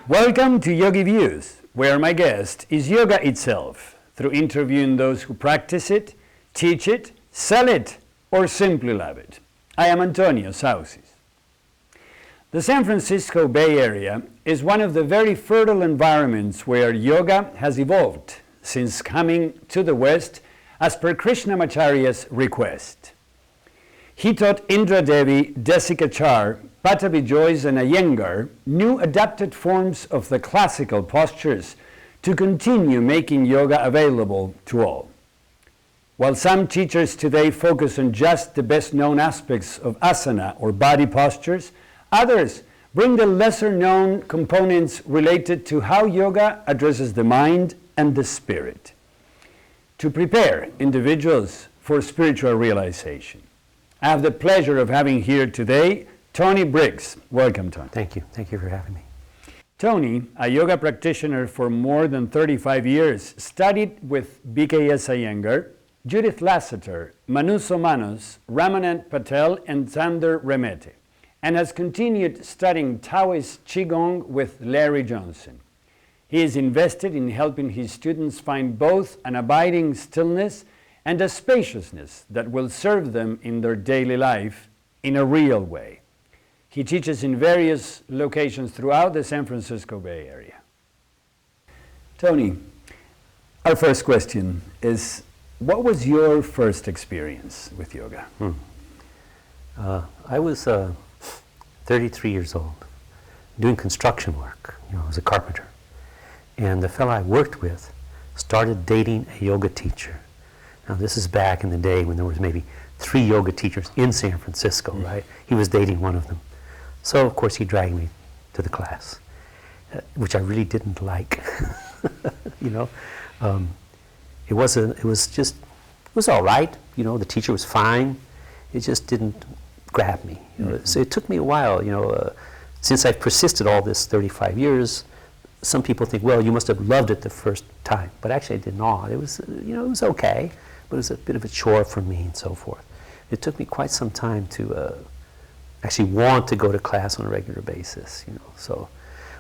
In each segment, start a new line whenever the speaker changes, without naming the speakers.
Welcome to YogiViews, where my guest is yoga itself, through interviewing those who practice it, teach it, sell it, or simply love it. I am Antonio Saucis. The San Francisco Bay Area is one of the very fertile environments where yoga has evolved since coming to the West as per Krishnamacharya's request. He taught Indra Devi, Desikachar, Patabi Joyce, and Iyengar new adapted forms of the classical postures to continue making yoga available to all. While some teachers today focus on just the best-known aspects of asana or body postures, others bring the lesser-known components related to how yoga addresses the mind and the spirit to prepare individuals for spiritual realization. I have the pleasure of having here today Tony Briggs. Welcome, Tony.
Thank you. Thank you for having me.
Tony, a yoga practitioner for more than 35 years, studied with BKS Iyengar, Judith Lasater, Manouso Manos, Ramanand Patel, and Zhander Remete, and has continued studying Taoist Chi Gong with Larry Johnson. He is invested in helping his students find both an abiding stillness and a spaciousness that will serve them in their daily life in a real way. He teaches in various locations throughout the San Francisco Bay Area. Tony, our first question is, what was your first experience with yoga?
I was 33 years old, doing construction work. I was a carpenter. And the fellow I worked with started dating a yoga teacher. Now this is back in the day when there was maybe 3 yoga teachers in San Francisco, right? He was dating one of them. So of course he dragged me to the class, which I really didn't like. It was all right. The teacher was fine. It just didn't grab me. So it took me a while. Since I've persisted all this 35 years, some people think, well, you must have loved it the first time, but actually I did not. It was, it was okay, but it was a bit of a chore for me and so forth. It took me quite some time to actually want to go to class on a regular basis. So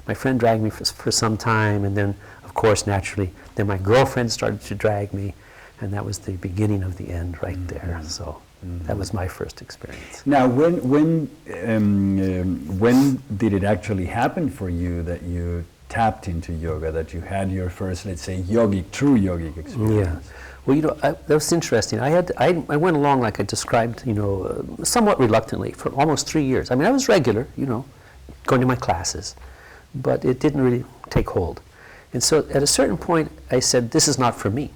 my friend dragged me for some time, and then, of course, naturally, then my girlfriend started to drag me, and that was the beginning of the end right there. So that was my first experience.
Now, when did it actually happen for you that you tapped into yoga, that you had your first, let's say, true yogic experience?
Yeah. Well, that was interesting. I went along, like I described, somewhat reluctantly for almost 3 years. I mean, I was regular, going to my classes, but it didn't really take hold. And so at a certain point, I said, this is not for me,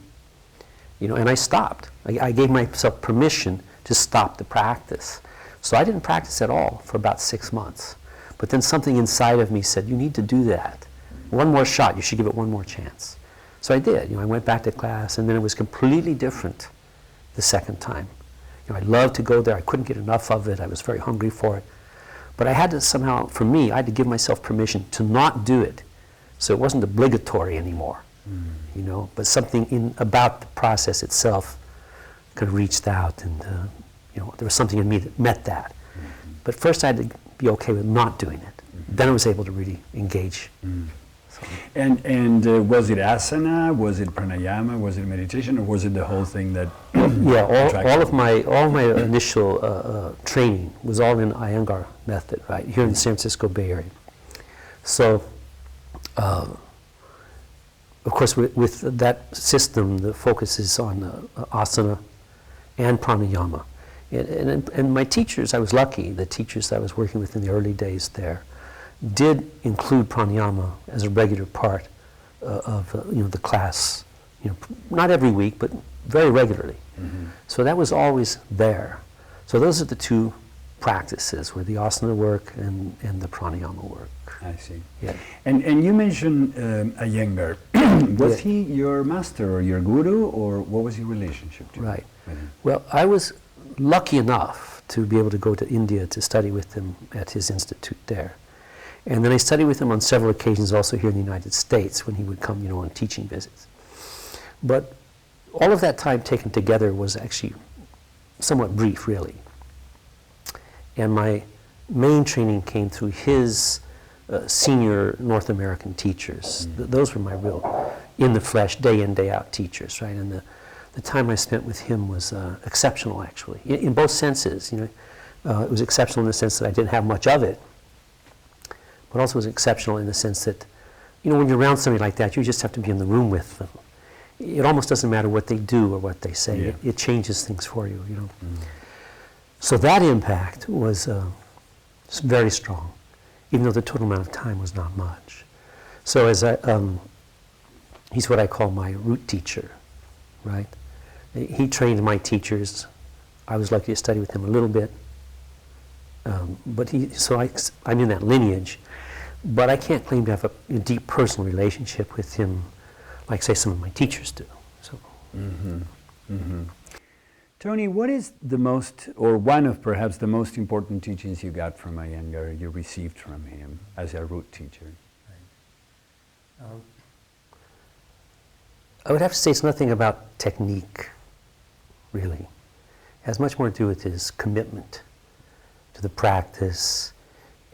and I stopped. I gave myself permission to stop the practice. So I didn't practice at all for about 6 months. But then something inside of me said, you need to do that. One more shot, you should give it one more chance. So I did. I went back to class, and then it was completely different the second time. I loved to go there. I couldn't get enough of it. I was very hungry for it. But I had to somehow, for me, I had to give myself permission to not do it. So it wasn't obligatory anymore, but something about the process itself kind of reached out, and there was something in me that met that. But first I had to be okay with not doing it. Then I was able to really engage.
And was it asana, was it pranayama, was it meditation, or was it the whole thing that
all of my initial training was all in Iyengar method, right, here in the San Francisco Bay Area. So of course with that system, the focus is on asana and pranayama. And my teachers, I was lucky, the teachers that I was working with in the early days there did include pranayama as a regular part of the class, not every week, but very regularly. So that was always there. So those are the two practices, were the asana work and the pranayama work.
I see.
Yeah.
And you mentioned Iyengar. Was he your master or your guru, or what was your relationship to him?
Right. Well, I was lucky enough to be able to go to India to study with him at his institute there. And then I studied with him on several occasions also here in the United States when he would come, on teaching visits. But all of that time taken together was actually somewhat brief, really. And my main training came through his senior North American teachers. Those were my real, in the flesh, day in, day out teachers, right? And the time I spent with him was exceptional, actually, in both senses. You know, it was exceptional in the sense that I didn't have much of it, but also was exceptional in the sense that, you know, when you're around somebody like that, you just have to be in the room with them. It almost doesn't matter what they do or what they say.
Yeah.
It changes things for you, you know. So that impact was very strong, even though the total amount of time was not much. So as he's what I call my root teacher, right? He trained my teachers. I was lucky to study with him a little bit, but I'm in that lineage. But I can't claim to have a deep personal relationship with him, like say some of my teachers do. So.
Tony, what is the most, or one of perhaps the most important teachings you got from Iyengar, you received from him as a root teacher?
I would have to say it's nothing about technique, really. It has much more to do with his commitment to the practice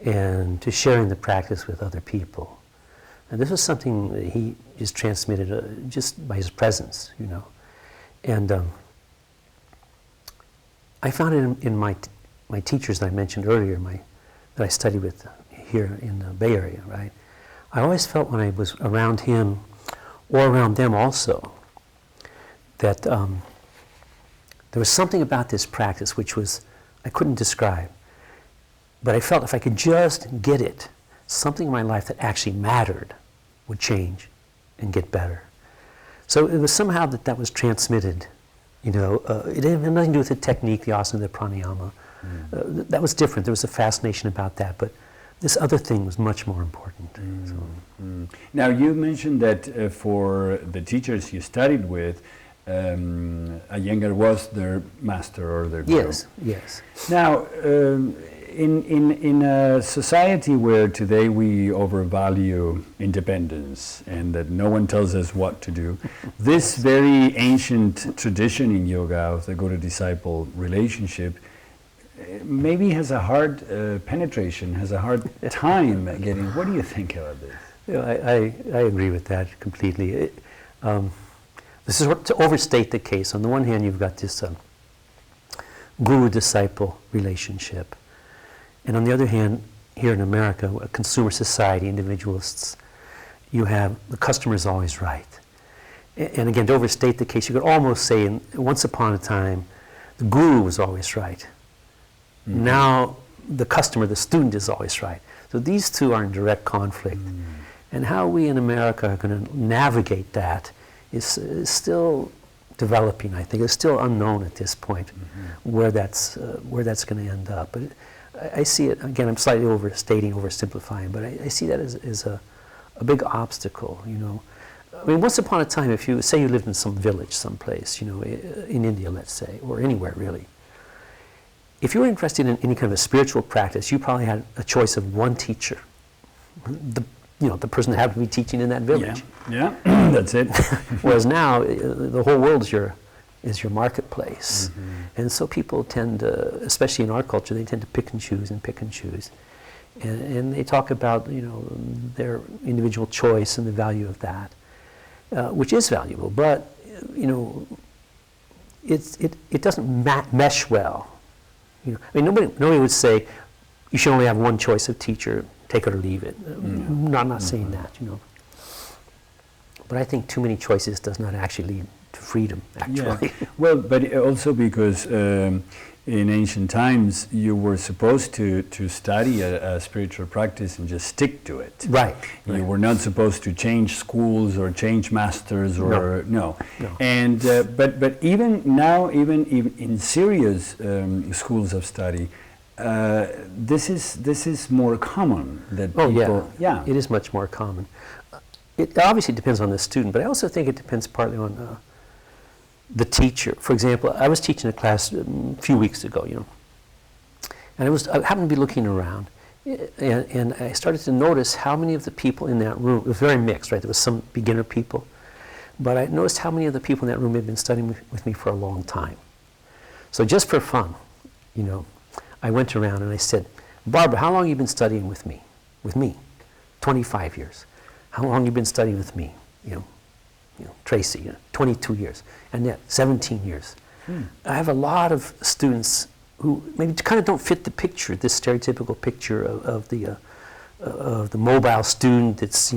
and to sharing the practice with other people. And this was something that he just transmitted just by his presence, you know. And I found it in my teachers that I mentioned earlier, that I studied with here in the Bay Area, right? I always felt when I was around him, or around them also, that there was something about this practice which was, I couldn't describe, but I felt if I could just get it, something in my life that actually mattered would change and get better. So it was somehow that was transmitted, you know. It had nothing to do with the technique, the asana, the pranayama. That was different. There was a fascination about that, but this other thing was much more important.
Now, you mentioned that for the teachers you studied with, Iyengar was their master or their guru.
Yes, yes.
Now, in a society where today we overvalue independence and that no one tells us what to do, this very ancient tradition in yoga of the guru-disciple relationship maybe has a hard penetration, has a hard time getting. What do you think about this?
You know, I agree with that completely. This is to overstate the case. On the one hand, you've got this guru-disciple relationship. And on the other hand, here in America, a consumer society, individualists, you have the customer is always right. And again, to overstate the case, you could almost say, once upon a time, the guru was always right. Now, the customer, the student, is always right. So these two are in direct conflict. And how we in America are going to navigate that is still developing, I think. It's still unknown at this point where that's going to end up. But I see it, again, I'm slightly overstating, oversimplifying, but I see that as a big obstacle, you know. I mean, once upon a time, if you, say you lived in some village someplace, you know, in India, let's say, or anywhere really, if you were interested in any kind of a spiritual practice, you probably had a choice of one teacher, the person that happened to be teaching in that village.
Yeah, that's it.
Whereas now, the whole world is your marketplace. And so people tend to, especially in our culture, they tend to pick and choose and pick and choose. And they talk about, you know, their individual choice and the value of that, which is valuable, but, you know, it doesn't mesh well. You know, I mean, nobody would say you should only have one choice of teacher, take it or leave it. I'm not saying that, you know. But I think too many choices does not actually lead to freedom, actually.
Yeah. Well, but also because in ancient times you were supposed to study a spiritual practice and just stick to it.
Right.
You were not supposed to change schools or change masters or no. And but even now, even in serious schools of study, this is more common that people.
Yeah, it is much more common. It obviously depends on the student, but I also think it depends partly on the teacher. For example, I was teaching a class a few weeks ago, you know, and I happened to be looking around, and I started to notice how many of the people in that room, it was very mixed, right? There was some beginner people, but I noticed how many of the people in that room had been studying with me for a long time. So just for fun, you know, I went around and I said, Barbara, how long have you been studying with me? 25 years. How long you been studying with me? Tracy, 22 years. And yet, 17 years. I have a lot of students who maybe kind of don't fit the picture, this stereotypical picture of the mobile student that's,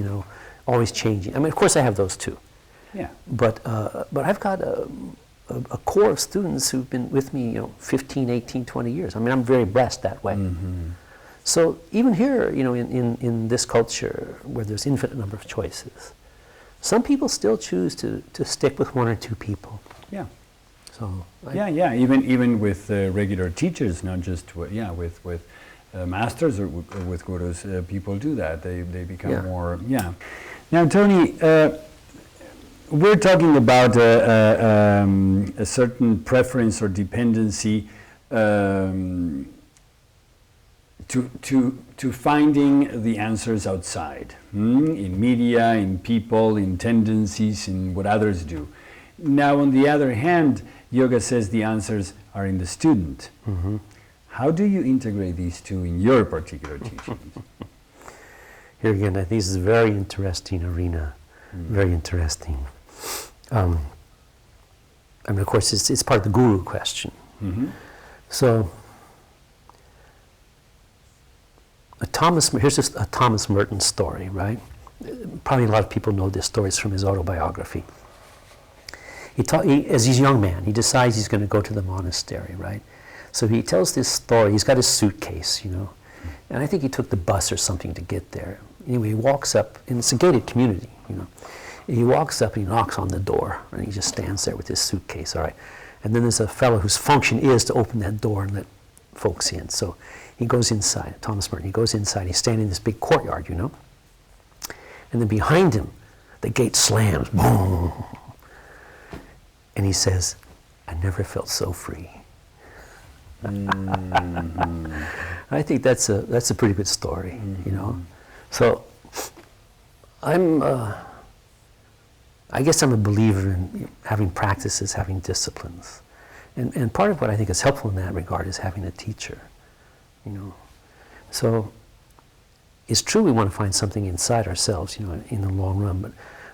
always changing. I mean, of course I have those too.
Yeah.
But I've got a core of students who've been with me, 15, 18, 20 years. I mean, I'm very blessed that way. So even here, in this culture where there's infinite number of choices, some people still choose to stick with one or two people.
Yeah.
So
even with regular teachers, not just with masters or with gurus, people do that. They become more. Yeah. Now, Tony, we're talking about a certain preference or dependency to finding the answers outside, in media, in people, in tendencies, in what others do. Now, on the other hand, yoga says the answers are in the student. How do you integrate these two in your particular teachings?
Here again, I think this is a very interesting arena, very interesting. I mean, of course, it's part of the guru question. So, here's just a Thomas Merton story, right? Probably a lot of people know this story. It's from his autobiography. As he's a young man, he decides he's going to go to the monastery, right? So he tells this story. He's got his suitcase, and I think he took the bus or something to get there. Anyway, he walks up, and it's a gated community, He walks up and he knocks on the door, and he just stands there with his suitcase, all right? And then there's a fellow whose function is to open that door and let folks in. So he goes inside, Thomas Merton, he goes inside, he's standing in this big courtyard, And then behind him, the gate slams, boom. And he says, I never felt so free. I think that's a pretty good story, So I guess I'm a believer in having practices, having disciplines. And part of what I think is helpful in that regard is having a teacher, So it's true we want to find something inside ourselves, in the long run, but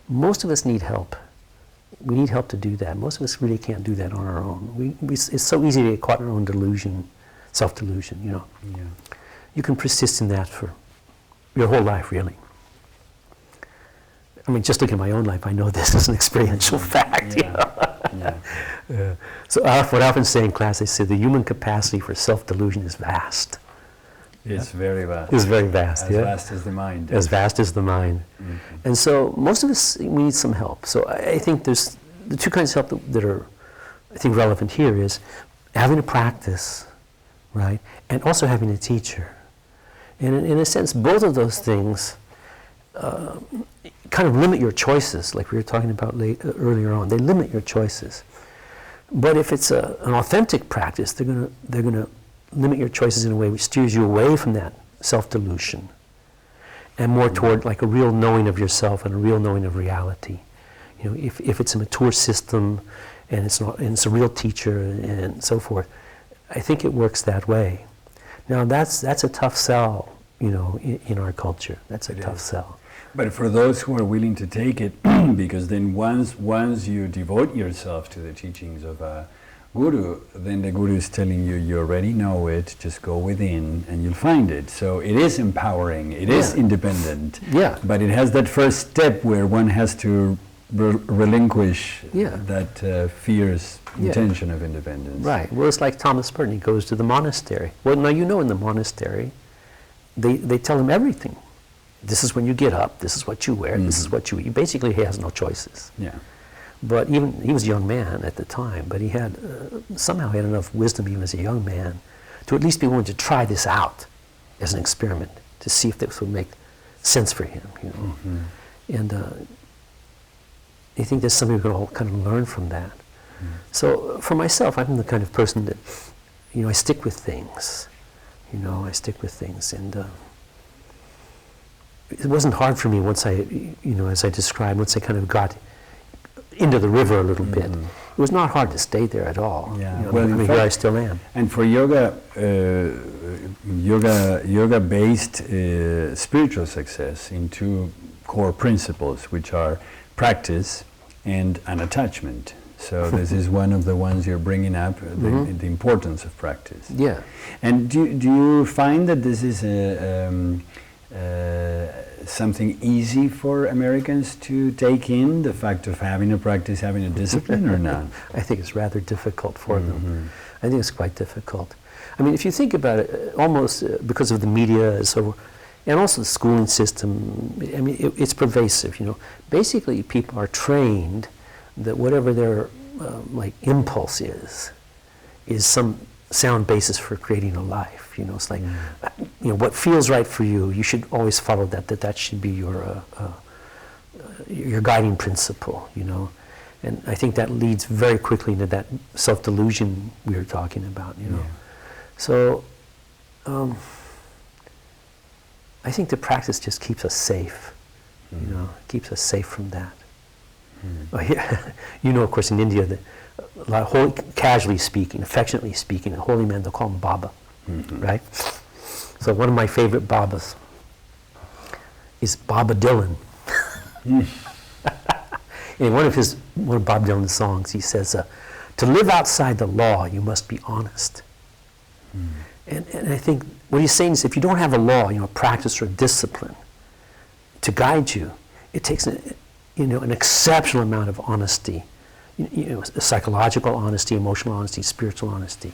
most of us need help. We need help to do that. Most of us really can't do that on our own. It's so easy to get caught in our own delusion, self-delusion, Yeah. You can persist in that for your whole life, really. I mean, just look at my own life. I know this is an experiential fact. So what I often say in class, I say the human capacity for self-delusion is vast.
It's very vast.
It's very vast.
As vast as the mind.
As vast as the mind. And so most of us, we need some help. So I think there's the two kinds of help that are, I think, relevant here is having a practice, right, and also having a teacher. And in a sense, both of those things kind of limit your choices, like we were talking about earlier on. They limit your choices. But if it's an authentic practice, they're gonna limit your choices in a way which steers you away from that self-delusion and more toward like a real knowing of yourself and a real knowing of reality. If it's a mature system and it's a real teacher and so forth, I think it works that way. Now that's a tough sell, in our culture. That's a tough sell.
But for those who are willing to take it, because then once you devote yourself to the teachings of a guru, then the guru is telling you, you already know it, just go within and you'll find it. So it is empowering, it is independent, but it has that first step where one has to relinquish that fierce intention of independence.
Right. Well, it's like Thomas Merton, he goes to the monastery. Well, now in the monastery, they tell him everything. This is when you get up, this is what you wear, this is what you eat. He basically has no choices.
Yeah.
But he was a young man at the time, but he had somehow had enough wisdom even as a young man to at least be willing to try this out as an experiment to see if this would make sense for him, And I think there's something we can all kind of learn from that. So for myself, I'm the kind of person that, I stick with things. I stick with things, and it wasn't hard for me once I, as I described, once I kind of got into the river a little bit. It was not hard to stay there at all.
Yeah.
You know,
Well,
I mean, here I still am.
And for yoga-based spiritual success in two core principles, which are practice and unattachment. So this is one of the ones you're bringing up, the importance of practice.
Yeah.
And do you find that this is something easy for Americans to take in, the fact of having a practice, having a discipline, or not?
I think it's rather difficult for them. I think it's quite difficult. I mean, if you think about it, almost because of the media, and also the schooling system, I mean, it's pervasive, you know. Basically, people are trained that whatever their like impulse is some sound basis for creating a life. You know, it's like, you know, what feels right for you, you should always follow that. That should be your guiding principle. You know, and I think that leads very quickly into that self-delusion we were talking about. You know, so I think the practice just keeps us safe. You know, keeps us safe from that. You know, of course, in India, a lot of casually speaking, affectionately speaking, a holy man, they'll call him Baba, right? So one of my favorite Babas is Baba Dylan. In one of Bob Dylan's songs, he says, "To live outside the law, you must be honest." And I think what he's saying is, if you don't have a law, you know, a practice or a discipline to guide you, it takes an exceptional amount of honesty, you know, psychological honesty, emotional honesty, spiritual honesty.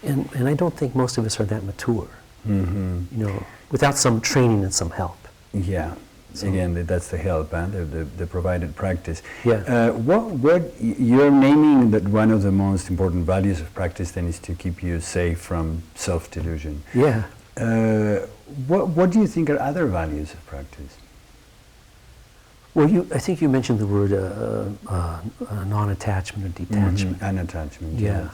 And I don't think most of us are that mature, you know, without some training and some help.
Yeah. So again, that's the help, the provided practice.
Yeah.
What you're naming that one of the most important values of practice then is to keep you safe from self-delusion.
Yeah.
What do you think are other values of practice?
Well, I think you mentioned the word non-attachment or detachment.
Unattachment.
Yeah.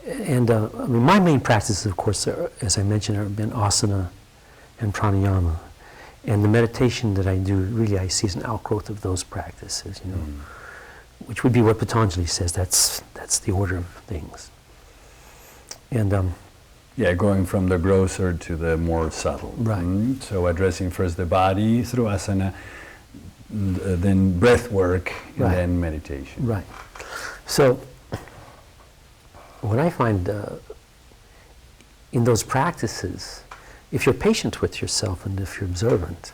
And I mean, my main practices, of course, as I mentioned, have been asana and pranayama. And the meditation that I do, really, I see as an outgrowth of those practices, you know, which would be what Patanjali says. That's the order of things. And
yeah, going from the grosser to the more subtle.
Right.
So addressing first the body through asana, then breath work, and then meditation.
Right. So what I find in those practices, if you're patient with yourself and if you're observant,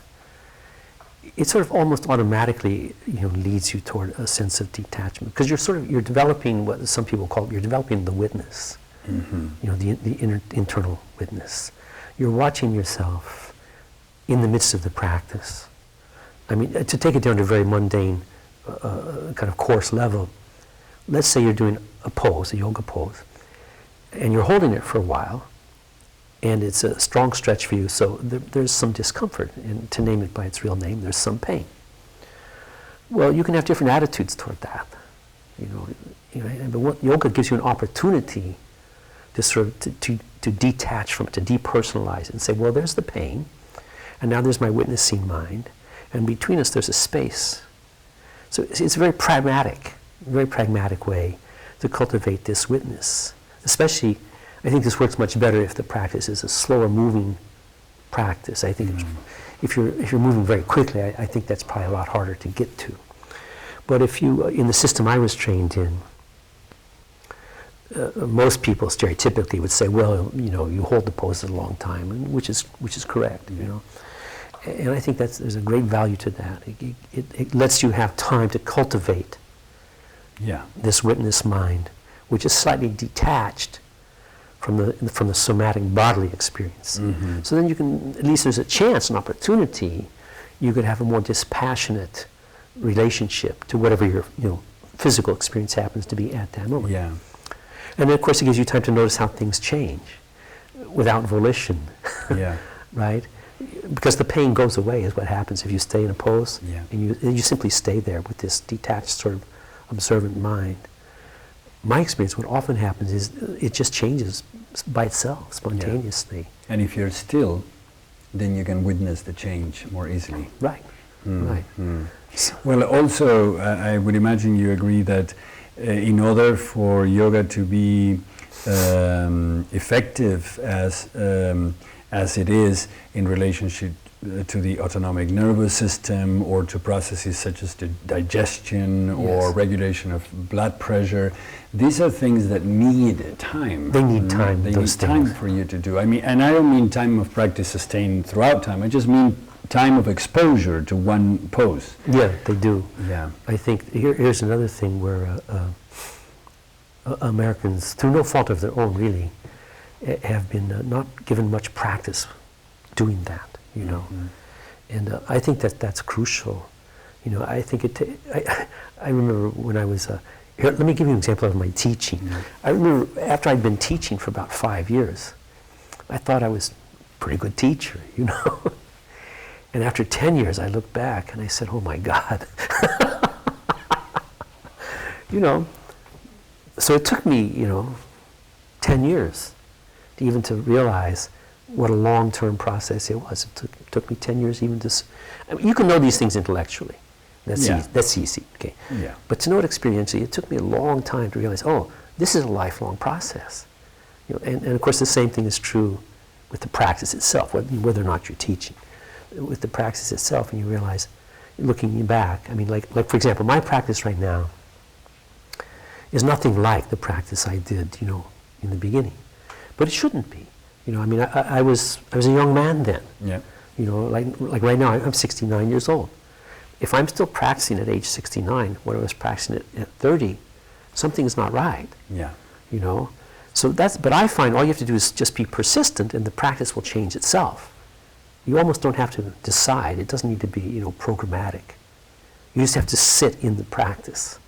it sort of almost automatically, you know, leads you toward a sense of detachment, because you're developing what some people call, you're developing the witness, you know, the internal witness. You're watching yourself in the midst of the practice. I mean, to take it down to a very mundane kind of coarse level, let's say you're doing a pose, a yoga pose, and you're holding it for a while, and it's a strong stretch for you, so there's some discomfort, and to name it by its real name, there's some pain. Well, you can have different attitudes toward that. You know, but what yoga gives you an opportunity to sort of to detach from it, to depersonalize it, and say, well, there's the pain, and now there's my witnessing mind, and between us there's a space. So it's a very pragmatic way to cultivate this witness. Especially, I think this works much better if the practice is a slower moving practice. I think if you're moving very quickly, I think that's probably a lot harder to get to. But if you, in the system I was trained in, most people stereotypically would say, well, you know, you hold the pose a long time, and which is correct, you know. And I think there's a great value to that. It lets you have time to cultivate this witness mind, which is slightly detached from the somatic bodily experience. So then you can, at least there's a chance, an opportunity, you could have a more dispassionate relationship to whatever your physical experience happens to be at that moment.
Yeah.
And then, of course, it gives you time to notice how things change without volition.
Yeah.
Right? Because the pain goes away is what happens if you stay in a pose, and you simply stay there with this detached sort of observant mind. My experience, what often happens is it just changes by itself, spontaneously.
And if you're still, then you can witness the change more easily.
Right. Right.
Well, also, I would imagine you agree that in order for yoga to be effective as it is in relationship to the autonomic nervous system or to processes such as the digestion or regulation of blood pressure, these are things that need time.
They need time.
They need time for you to do. I mean, and I don't mean time of practice sustained throughout time. I just mean time of exposure to one pose.
Yeah, they do.
Yeah.
I think here's another thing where Americans, through no fault of their own really, have been not given much practice doing that, you know. And I think that that's crucial. You know, I think I remember when I was, here, let me give you an example of my teaching. I remember after I'd been teaching for about 5 years, I thought I was a pretty good teacher, you know. And after 10 years, I looked back and I said, oh my God. You know, so it took me, you know, 10 years to even to realize what a long-term process it was. It took me 10 years even to, I mean, you can know these things intellectually. That's easy, that's easy, okay.
Yeah.
But to know it experientially, it took me a long time to realize, oh, this is a lifelong process. You know, and of course the same thing is true with the practice itself, whether or not you're teaching. With the practice itself, and you realize, looking back, I mean, like for example, my practice right now is nothing like the practice I did, you know, in the beginning. But it shouldn't be. You know, I mean, I was a young man then.
Yeah.
You know, like right now, I'm 69 years old. If I'm still practicing at age 69, when I was practicing at 30, something's not right.
Yeah.
You know, so but I find all you have to do is just be persistent, and the practice will change itself. You almost don't have to decide. It doesn't need to be, you know, programmatic. You just have to sit in the practice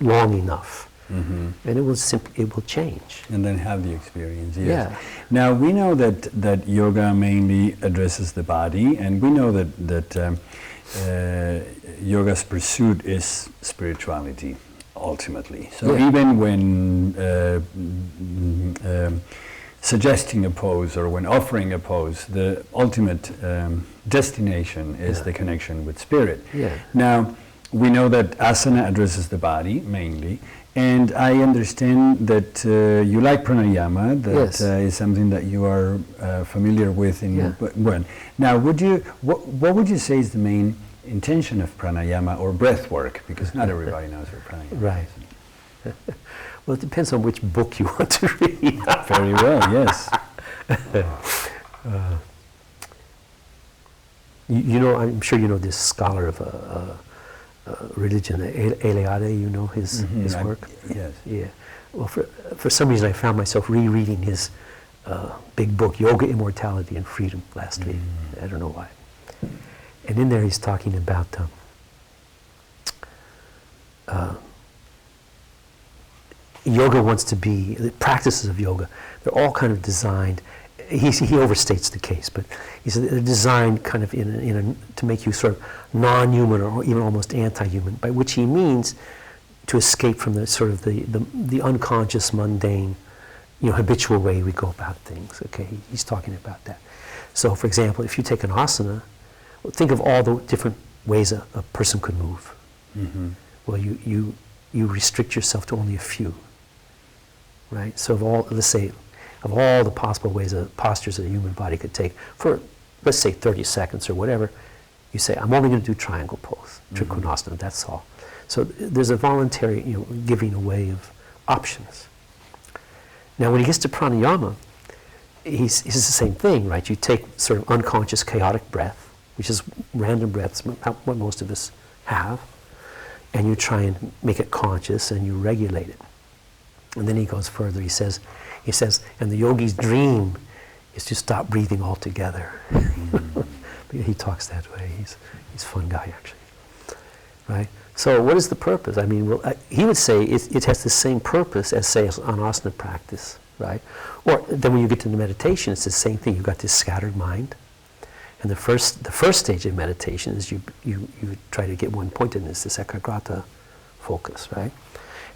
long enough, and it will change.
And then have the experience. Yes.
Yeah.
Now we know that yoga mainly addresses the body, and we know that yoga's pursuit is spirituality, ultimately. So even when suggesting a pose or when offering a pose, the ultimate destination is the connection with spirit.
Yeah.
Now, we know that asana addresses the body mainly, and I understand that you like pranayama. That is something that you are familiar with. Well, now, what would you say is the main intention of pranayama or breath work? Because not everybody knows what pranayama is.
Right. Well, it depends on which book you want to read.
Very well, yes.
You know, I'm sure you know this scholar of religion, Eliade, you know his work?
Yes.
Yeah. Well, for some reason I found myself rereading his big book, Yoga, Immortality, and Freedom, last week. I don't know why. And in there he's talking about yoga wants to be, the practices of yoga, they're all kind of designed, he overstates the case, but he said they're designed kind of to make you sort of non-human or even almost anti-human, by which he means to escape from the sort of the unconscious, mundane, you know, habitual way we go about things, okay? He's talking about that. So, for example, if you take an asana, well, think of all the different ways a person could move. Well, you restrict yourself to only a few. Right? So let's say, of all the possible ways postures that a human body could take for, let's say, 30 seconds or whatever, you say, I'm only going to do triangle pose, Trikonasana, that's all. So there's a voluntary, you know, giving away of options. Now, when he gets to pranayama, he's the same thing, right? You take sort of unconscious, chaotic breath, which is random breaths, what most of us have, and you try and make it conscious and you regulate it. And then he goes further. He says, and the yogi's dream is to stop breathing altogether. He talks that way. He's a fun guy, actually. Right? So what is the purpose? I mean, well, he would say it has the same purpose as, say, an asana practice, right? Or then when you get to the meditation, it's the same thing. You've got this scattered mind. And the first stage of meditation is you try to get one pointedness, this ekagrata focus, right?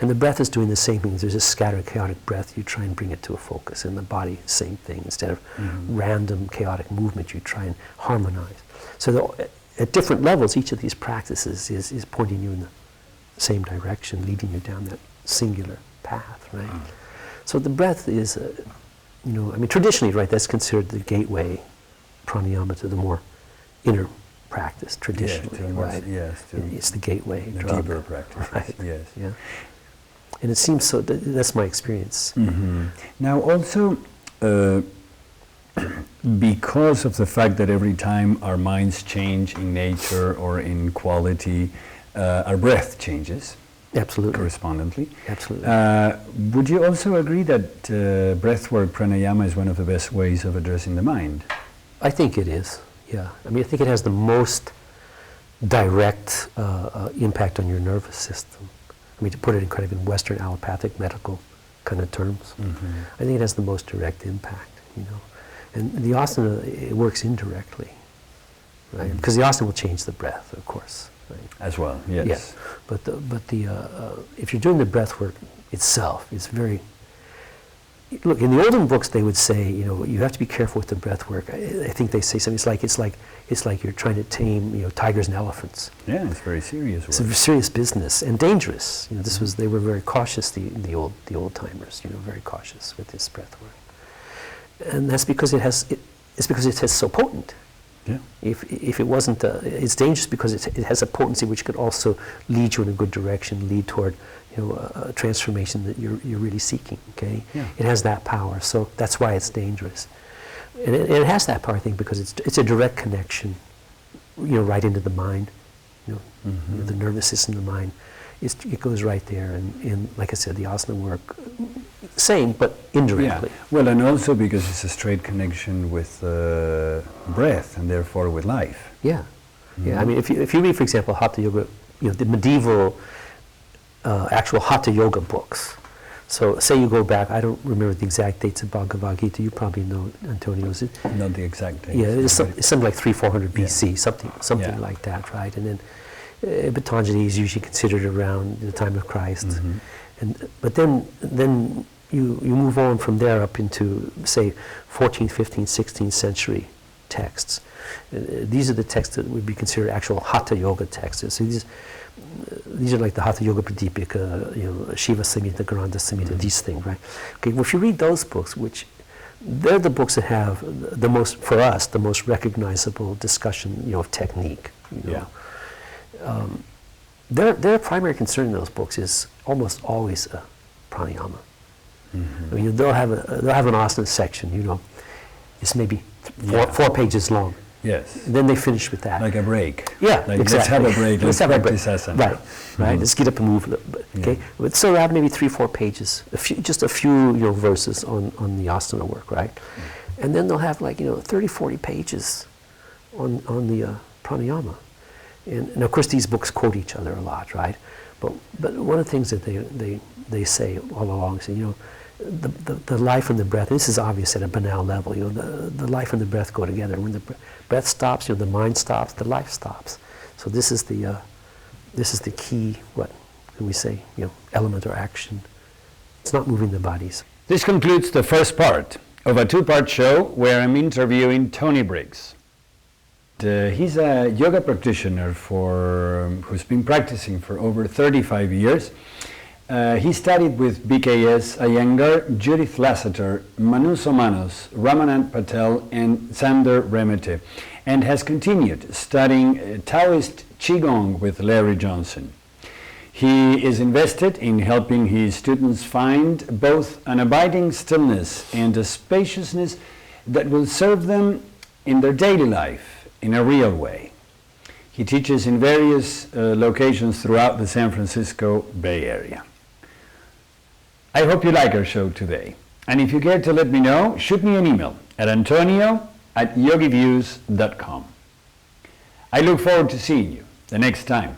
And the breath is doing the same thing. There's a scattered, chaotic breath. You try and bring it to a focus. And the body, same thing. Instead of random, chaotic movement, you try and harmonize. So at different levels, each of these practices is pointing you in the same direction, leading you down that singular path, right? So the breath is, traditionally, right, that's considered the gateway pranayama to the more inner practice, traditionally, right?
Yes,
it's the gateway
the
drug,
deeper practice,
right?
yes.
Yeah. And it seems so, that's my experience.
Mm-hmm. Now also, because of the fact that every time our minds change in nature or in quality, our breath changes.
Absolutely.
Correspondingly.
Absolutely.
Would you also agree that breathwork pranayama is one of the best ways of addressing the mind?
I think it is, yeah. I mean, I think it has the most direct impact on your nervous system. I mean, to put it in kind of in Western allopathic medical kind of terms, I think it has the most direct impact, And the asana, it works indirectly, right? Because the asana will change the breath, of course. Right?
As well, yes.
Yeah. But if you're doing the breath work itself, it's very. Look, in the olden books, they would say, you have to be careful with the breath work. I think they say something. It's like you're trying to tame, tigers and elephants.
Yeah, it's very serious work.
It's a serious business and dangerous. They were very cautious. The old timers, very cautious with this breath work. And that's because it's because it is so potent.
Yeah.
If it wasn't, it's dangerous because it has a potency which could also lead you in a good direction, lead toward a transformation that you're really seeking. Okay,
yeah.
It has that power, so that's why it's dangerous. And it has that power, I think, because it's a direct connection, right into the mind, the nervous system, the mind. It goes right there, and like I said, the asana work, same but indirectly.
Yeah. Well, and also because it's a straight connection with breath and therefore with life.
Yeah, yeah. I mean, if you read, for example, Hatha Yoga, the medieval actual Hatha Yoga books. So, say you go back, I don't remember the exact dates of Bhagavad Gita. You probably know, Antonio. Is it?
Not the exact dates.
Yeah, it's something like 300-400 BC,
yeah.
something like that, right? And then Patanjali is usually considered around the time of Christ, but then you move on from there up into, say, 14th, 15th, 16th century texts. These are the texts that would be considered actual Hatha Yoga texts. So these are like the Hatha Yoga Pradipika, Shiva Samhita, Garanda Samhita, these things, right? Okay, well, if you read those books, which they're the books that have the most, for us, the most recognizable discussion, of technique. Their primary concern in those books is almost always a pranayama. I mean, they'll have an asana section, it's maybe four pages long.
Yes.
And then they finish with that.
Like a break.
Yeah,
like,
exactly.
Let's have a break. Let's practice asana.
Right, right. Let's get up and move a little bit. Okay. Yeah. But so they have maybe 3-4 pages, just a few verses on the asana work, right? And then they'll have 30-40 pages on the pranayama. And of course these books quote each other a lot, right? But one of the things that they say all along is, the life and the breath, and this is obvious at a banal level, the life and the breath go together. When the breath stops, the mind stops, the life stops. So this is the key, what can we say, element or action. It's not moving the bodies.
This concludes the first part of a two-part show where I'm interviewing Tony Briggs. He's a yoga practitioner who's been practicing for over 35 years. He studied with BKS Iyengar, Judith Lasater, Manouso Manos, Ramanand Patel, and Zhander Remete, and has continued studying Taoist Chi Gong with Larry Johnson. He is invested in helping his students find both an abiding stillness and a spaciousness that will serve them in their daily life in a real way. He teaches in various locations throughout the San Francisco Bay Area. I hope you like our show today. And if you care to let me know, shoot me an email at antonio@yogiviews.com. I look forward to seeing you the next time.